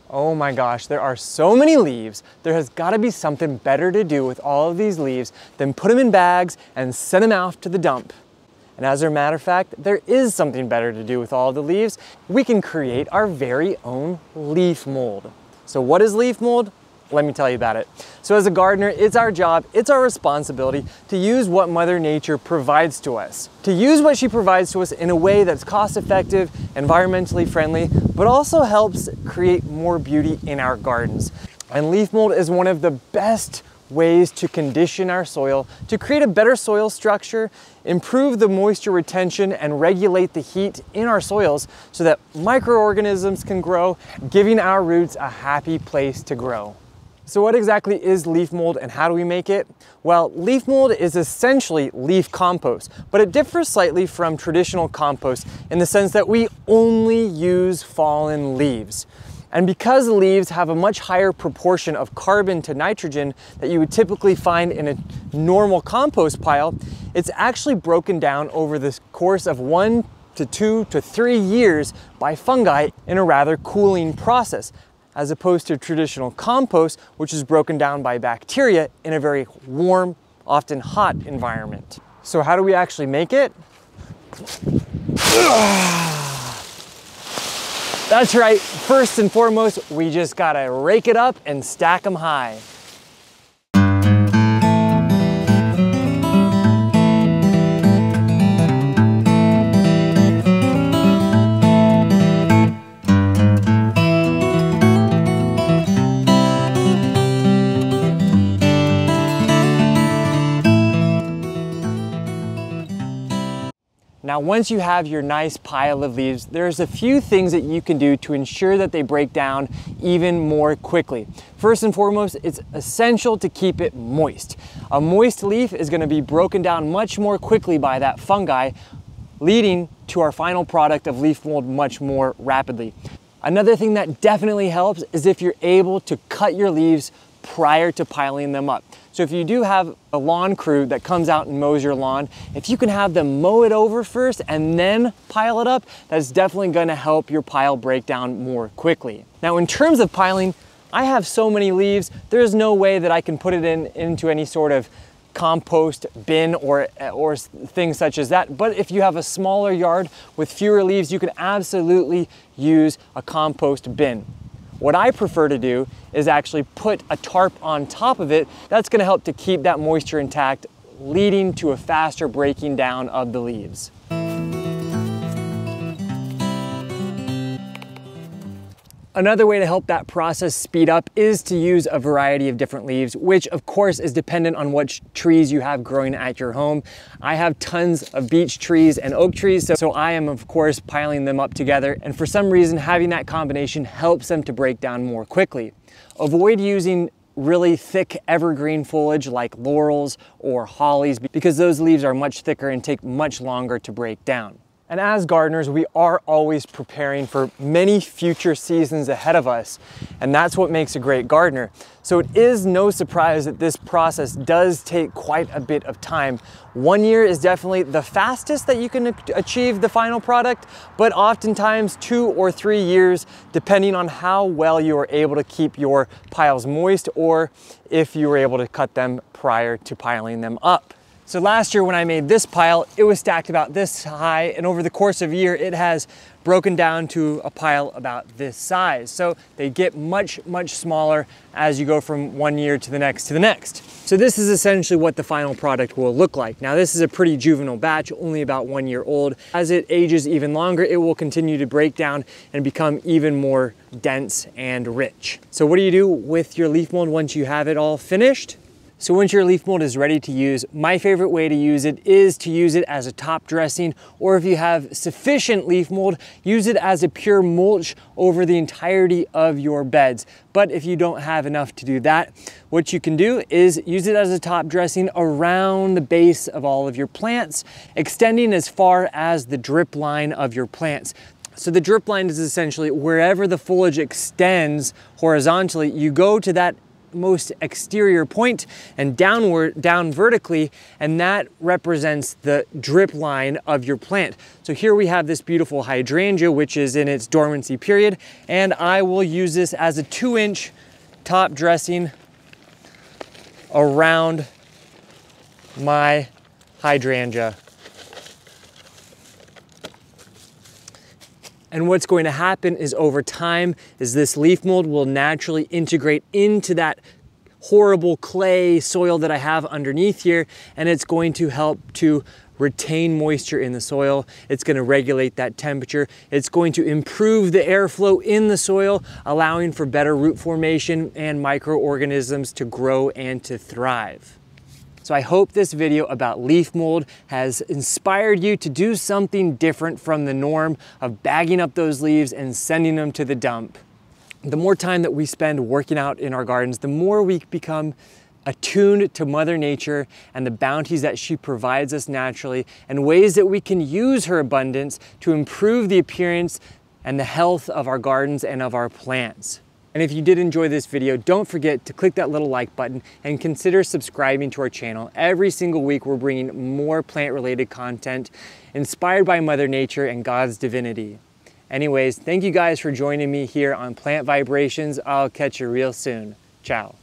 Oh my gosh, there are so many leaves. There has got to be something better to do with all of these leaves than put them in bags and send them off to the dump. And as a matter of fact, there is something better to do with all of the leaves. We can create our very own leaf mold. So what is leaf mold? Let me tell you about it. So as a gardener, it's our job, it's our responsibility to use what Mother Nature provides to us. To use what she provides to us in a way that's cost effective, environmentally friendly, but also helps create more beauty in our gardens. And leaf mold is one of the best ways to condition our soil, to create a better soil structure, improve the moisture retention, and regulate the heat in our soils so that microorganisms can grow, giving our roots a happy place to grow. So what exactly is leaf mold and how do we make it? Well, leaf mold is essentially leaf compost, but it differs slightly from traditional compost in the sense that we only use fallen leaves. And because the leaves have a much higher proportion of carbon to nitrogen that you would typically find in a normal compost pile, it's actually broken down over the course of 1 to 2 to 3 years by fungi in a rather cooling process, as opposed to traditional compost, which is broken down by bacteria in a very warm, often hot environment. So how do we actually make it? That's right, first and foremost, we just gotta rake it up and stack them high. Now, once you have your nice pile of leaves, there's a few things that you can do to ensure that they break down even more quickly. First and foremost, it's essential to keep it moist. A moist leaf is going to be broken down much more quickly by that fungi, leading to our final product of leaf mold much more rapidly. Another thing that definitely helps is if you're able to cut your leaves prior to piling them up. So if you do have a lawn crew that comes out and mows your lawn, if you can have them mow it over first and then pile it up, that's definitely going to help your pile break down more quickly. Now, in terms of piling, I have so many leaves, there's no way that I can put it into any sort of compost bin or things such as that. But if you have a smaller yard with fewer leaves, you can absolutely use a compost bin. What I prefer to do is actually put a tarp on top of it. That's going to help to keep that moisture intact, leading to a faster breaking down of the leaves. Another way to help that process speed up is to use a variety of different leaves, which of course is dependent on which trees you have growing at your home. I have tons of beech trees and oak trees, so I am of course piling them up together, and for some reason having that combination helps them to break down more quickly. Avoid using really thick evergreen foliage like laurels or hollies because those leaves are much thicker and take much longer to break down. And as gardeners, we are always preparing for many future seasons ahead of us, and that's what makes a great gardener. So it is no surprise that this process does take quite a bit of time. 1 year is definitely the fastest that you can achieve the final product, but oftentimes 2 or 3 years, depending on how well you are able to keep your piles moist or if you were able to cut them prior to piling them up. So last year when I made this pile, it was stacked about this high, and over the course of a year, it has broken down to a pile about this size. So they get much, much smaller as you go from 1 year to the next to the next. So this is essentially what the final product will look like. Now this is a pretty juvenile batch, only about 1 year old. As it ages even longer, it will continue to break down and become even more dense and rich. So what do you do with your leaf mold once you have it all finished? So once your leaf mold is ready to use, my favorite way to use it is to use it as a top dressing, or if you have sufficient leaf mold, use it as a pure mulch over the entirety of your beds. But if you don't have enough to do that, what you can do is use it as a top dressing around the base of all of your plants, extending as far as the drip line of your plants. So the drip line is essentially wherever the foliage extends horizontally, you go to that most exterior point and down vertically, and that represents the drip line of your plant. So here we have this beautiful hydrangea, which is in its dormancy period, and I will use this as a 2-inch top dressing around my hydrangea. And what's going to happen is over time is this leaf mold will naturally integrate into that horrible clay soil that I have underneath here, and it's going to help to retain moisture in the soil. It's going to regulate that temperature. It's going to improve the airflow in the soil, allowing for better root formation and microorganisms to grow and to thrive. So I hope this video about leaf mold has inspired you to do something different from the norm of bagging up those leaves and sending them to the dump. The more time that we spend working out in our gardens, the more we become attuned to Mother Nature and the bounties that she provides us naturally, and ways that we can use her abundance to improve the appearance and the health of our gardens and of our plants. And if you did enjoy this video, don't forget to click that little like button and consider subscribing to our channel. Every single week we're bringing more plant-related content inspired by Mother Nature and God's divinity. Anyways, thank you guys for joining me here on Plant Vibrations. I'll catch you real soon. Ciao.